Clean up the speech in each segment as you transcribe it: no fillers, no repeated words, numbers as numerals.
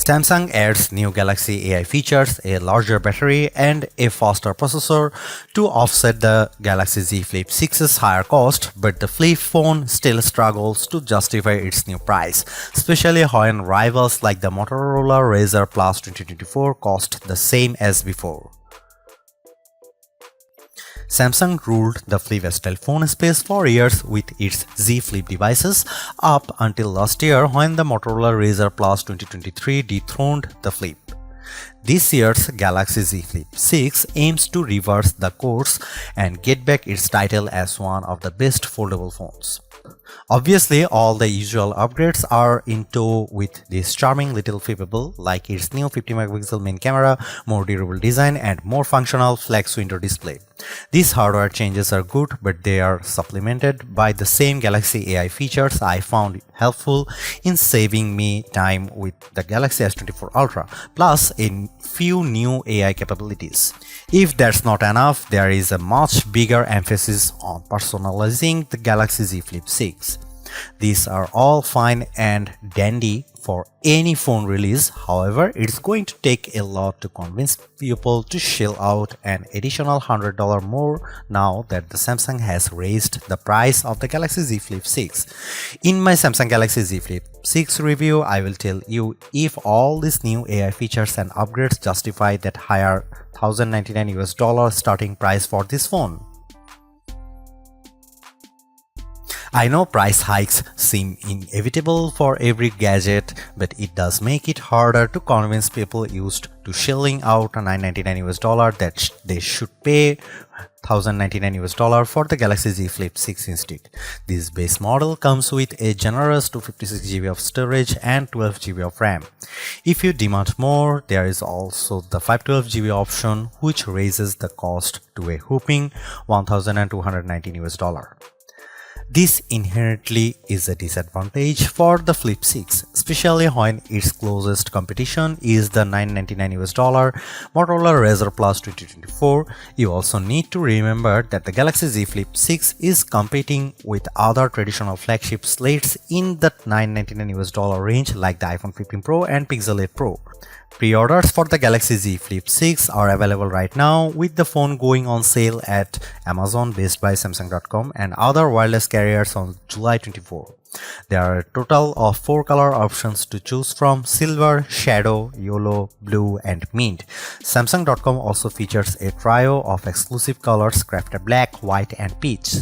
Samsung adds new Galaxy AI features, a larger battery, and a faster processor to offset the Galaxy Z Flip 6's higher cost, but the flip phone still struggles to justify its new price, especially when rivals like the Motorola Razr Plus 2024 cost the same as before. Samsung ruled the flip-style phone space for years with its Z Flip devices up until last year when the Motorola Razr Plus 2023 dethroned the Flip. This year's Galaxy Z Flip 6 aims to reverse the course and get back its title as one of the best foldable phones. Obviously, all the usual upgrades are in tow with this charming little flippable, like its new 50MP main camera, more durable design, and more functional flex window display. These hardware changes are good, but they are supplemented by the same Galaxy AI features I found helpful in saving me time with the Galaxy S24 Ultra, plus a few new AI capabilities. If that's not enough, there is a much bigger emphasis on personalizing the Galaxy Z Flip 6. These are all fine and dandy for any phone release. However, it's going to take a lot to convince people to shell out an additional $100 more now that the Samsung has raised the price of the Galaxy Z Flip 6. In my Samsung Galaxy Z Flip 6 review, I will tell you if all these new AI features and upgrades justify that higher $1,099 starting price for this phone. I know price hikes seem inevitable for every gadget, but it does make it harder to convince people used to shelling out $999 that they should pay $1,099 for the Galaxy Z Flip 6 instead. This base model comes with a generous 256GB of storage and 12GB of RAM. If you demand more, there is also the 512GB option, which raises the cost to a whopping $1,219. This inherently is a disadvantage for the Flip 6, especially when its closest competition is the $999 Motorola Razr Plus 2024. You also need to remember that the Galaxy Z Flip 6 is competing with other traditional flagship slates in the $999 range like the iPhone 15 Pro and Pixel 8 Pro. Pre-orders for the Galaxy Z Flip 6 are available right now, with the phone going on sale at Amazon, Best Buy, Samsung.com and other wireless carriers on July 24. There are a total of 4 color options to choose from: silver, shadow, yellow, blue and mint. Samsung.com also features a trio of exclusive colors crafted black, white and peach.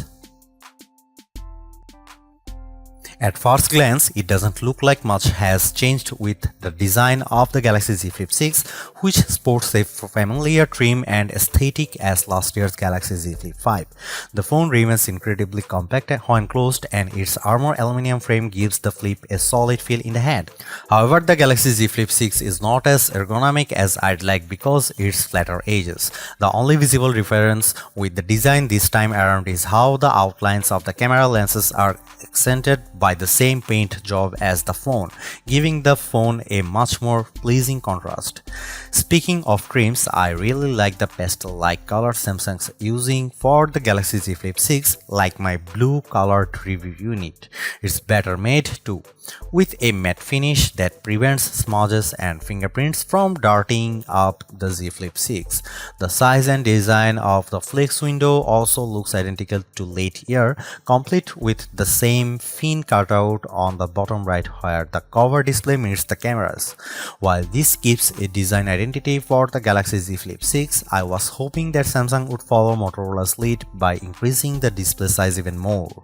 At first glance, it doesn't look like much has changed with the design of the Galaxy Z Flip 6, which sports a familiar trim and aesthetic as last year's Galaxy Z Flip 5. The phone remains incredibly compact when closed, and its armor aluminum frame gives the Flip a solid feel in the hand. However, the Galaxy Z Flip 6 is not as ergonomic as I'd like because its flatter edges. The only visible difference with the design this time around is how the outlines of the camera lenses are accented by the same paint job as the phone, giving the phone a much more pleasing contrast. Speaking of trims, I really like the pastel-like color Samsung's using for the Galaxy Z Flip 6, like my blue colored review unit. It's better made too, with a matte finish that prevents smudges and fingerprints from darting up the Z Flip 6. The size and design of the flex window also looks identical to late year, complete with the same fin cutout on the bottom right where the cover display meets the cameras. While this keeps a design identity for the Galaxy Z Flip 6, I was hoping that Samsung would follow Motorola's lead by increasing the display size even more.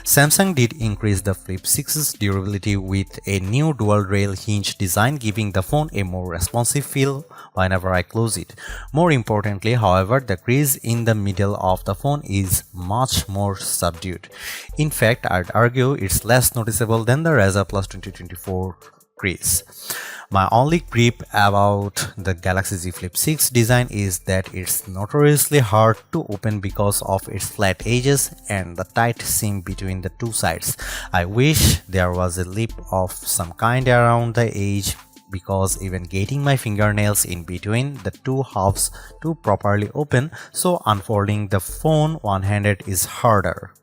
Samsung did increase the Flip 6's durability with a new dual rail hinge design, giving the phone a more responsive feel whenever I close it. More importantly, however, the crease in the middle of the phone is much more subdued. In fact, I'd argue it's less noticeable than the Razr Plus 2024 crease. My only gripe about the Galaxy Z Flip 6 design is that it's notoriously hard to open because of its flat edges and the tight seam between the two sides. I wish there was a lip of some kind around the edge, because even getting my fingernails in between the two halves to properly open, so unfolding the phone one-handed is harder.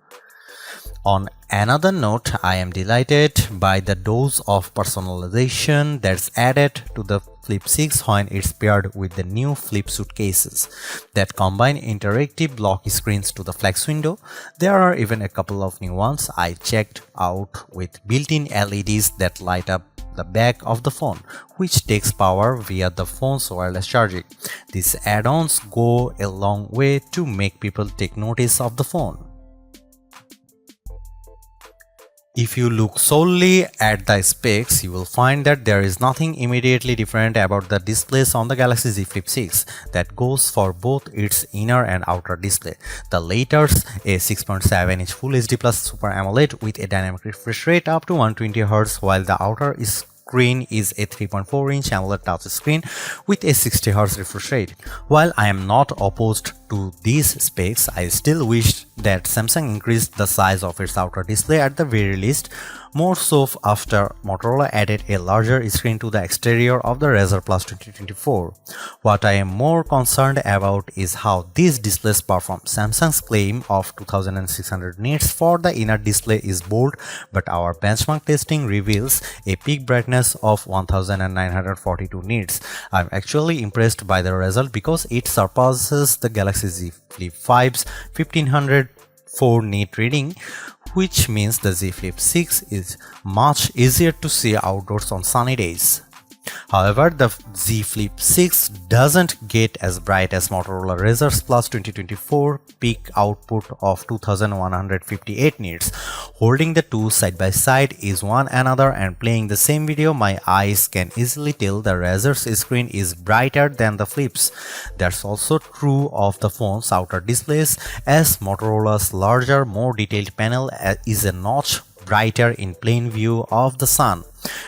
On another note, I am delighted by the dose of personalization that's added to the Flip 6 when it's paired with the new Flip suitcases that combine interactive lock screens to the flex window. There are even a couple of new ones I checked out with built-in LEDs that light up the back of the phone, which takes power via the phone's wireless charging. These add-ons go a long way to make people take notice of the phone. If you look solely at the specs, you will find that there is nothing immediately different about the displays on the Galaxy Z Flip 6. That goes for both its inner and outer display. The latter's a 6.7-inch Full HD Plus Super AMOLED with a dynamic refresh rate up to 120Hz, while the outer screen is a 3.4-inch AMOLED touchscreen with a 60Hz refresh rate. While I am not opposed to these specs, I still wish that Samsung increased the size of its outer display at the very least, more so after Motorola added a larger screen to the exterior of the Razr Plus 2024. What I am more concerned about is how these displays perform. Samsung's claim of 2600 nits for the inner display is bold, but our benchmark testing reveals a peak brightness of 1942 nits. I'm actually impressed by the result because it surpasses the Galaxy Z Flip 5's 1504 nit reading, which means the Z Flip 6 is much easier to see outdoors on sunny days. However, the Z Flip 6 doesn't get as bright as Motorola Razr Plus 2024 peak output of 2158 nits. Holding the two side by side is one another and playing the same video, my eyes can easily tell the Razr's screen is brighter than the Flip's. That's also true of the phone's outer displays, as Motorola's larger, more detailed panel is a notch brighter in plain view of the sun.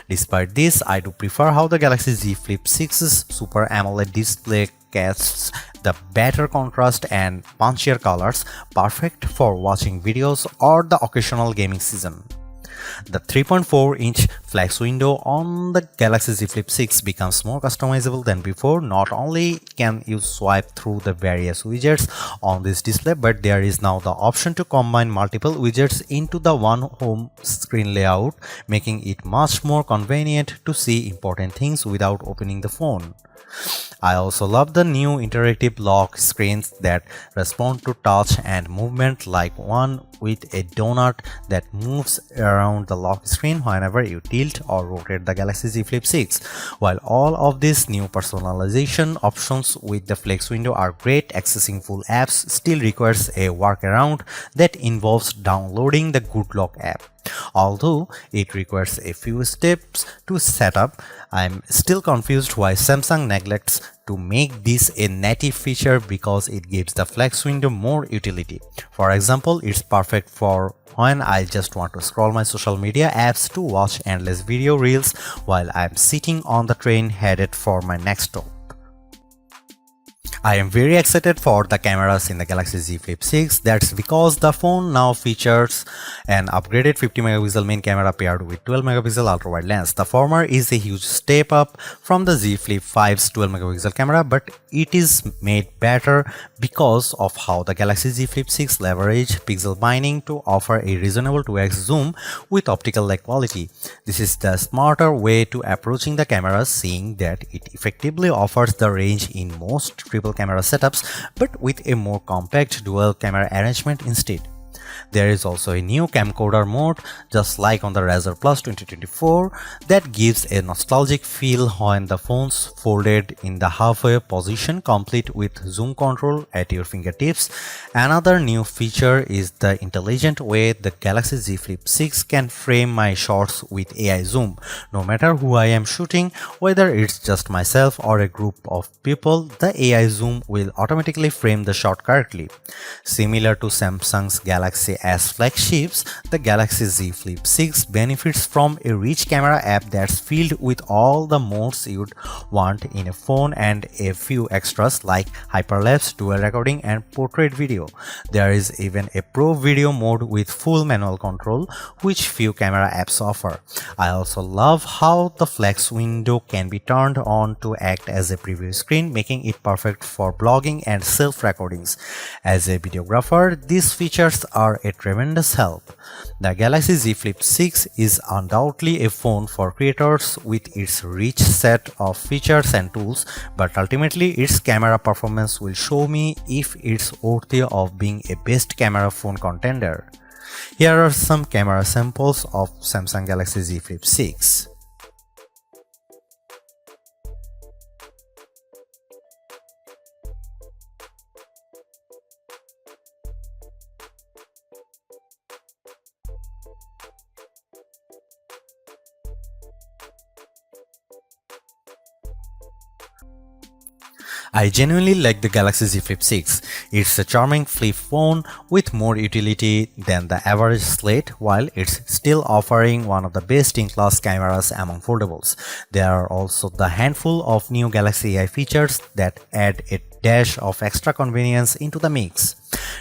Despite this, I do prefer how the Galaxy Z Flip 6's Super AMOLED display casts the better contrast and punchier colors, perfect for watching videos or the occasional gaming season. The 3.4-inch flex window on the Galaxy Z Flip 6 becomes more customizable than before. Not only can you swipe through the various widgets on this display, but there is now the option to combine multiple widgets into the one home screen layout, making it much more convenient to see important things without opening the phone. I also love the new interactive lock screens that respond to touch and movement, like one with a donut that moves around the lock screen whenever you tilt or rotate the Galaxy Z Flip 6. While all of these new personalization options with the flex window are great, accessing full apps still requires a workaround that involves downloading the Good Lock app. Although it requires a few steps to set up, I'm still confused why Samsung neglects to make this a native feature, because it gives the flex window more utility. For example, it's perfect for when I just want to scroll my social media apps to watch endless video reels while I'm sitting on the train headed for my next stop. I am very excited for the cameras in the Galaxy Z Flip 6. That's because the phone now features an upgraded 50MP main camera paired with 12MP ultra-wide lens. The former is a huge step up from the Z Flip 5's 12MP camera, but it is made better because of how the Galaxy Z Flip 6 leverage pixel binding to offer a reasonable 2x zoom with optical lag quality. This is the smarter way to approaching the camera, seeing that it effectively offers the range in most triple camera setups, but with a more compact dual camera arrangement instead. There is also a new camcorder mode, just like on the Razr Plus 2024, that gives a nostalgic feel when the phone's folded in the halfway position, complete with zoom control at your fingertips. Another new feature is the intelligent way the Galaxy Z Flip 6 can frame my shots with AI zoom. No matter who I am shooting, whether it's just myself or a group of people, the AI zoom will automatically frame the shot correctly. Similar to Samsung's Galaxy S flagships, the Galaxy Z Flip 6 benefits from a rich camera app that's filled with all the modes you'd want in a phone and a few extras like hyperlapse, dual recording, and portrait video. There is even a pro video mode with full manual control, which few camera apps offer. I also love how the flex window can be turned on to act as a preview screen, making it perfect for blogging and self-recordings. As a videographer, these features are are a tremendous help. The Galaxy Z Flip 6 is undoubtedly a phone for creators with its rich set of features and tools, but ultimately its camera performance will show me if it's worthy of being a best camera phone contender. Here are some camera samples of Samsung Galaxy Z Flip 6. I genuinely like the Galaxy Z Flip 6. It's a charming flip phone with more utility than the average slate, while it's still offering one of the best-in-class cameras among foldables. There are also the handful of new Galaxy AI features that add a dash of extra convenience into the mix.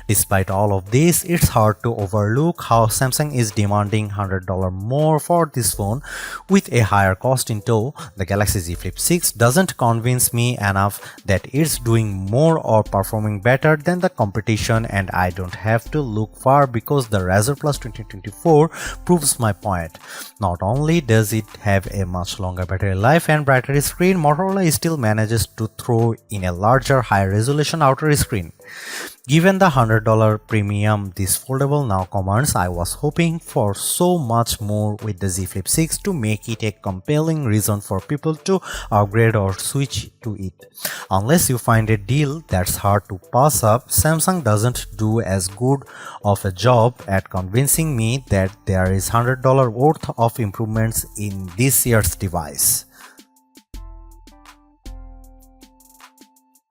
Despite all of this, it's hard to overlook how Samsung is demanding $100 more for this phone. With a higher cost in tow, the Galaxy Z Flip 6 doesn't convince me enough that it's doing more or performing better than the competition, and I don't have to look far because the Razr Plus 2024 proves my point. Not only does it have a much longer battery life and brighter screen, Motorola still manages to throw in a larger, high-resolution outer screen. Given the $100 premium this foldable now commands, I was hoping for so much more with the Z Flip 6 to make it a compelling reason for people to upgrade or switch to it. Unless you find a deal that's hard to pass up, Samsung doesn't do as good of a job at convincing me that there is $100 worth of improvements in this year's device.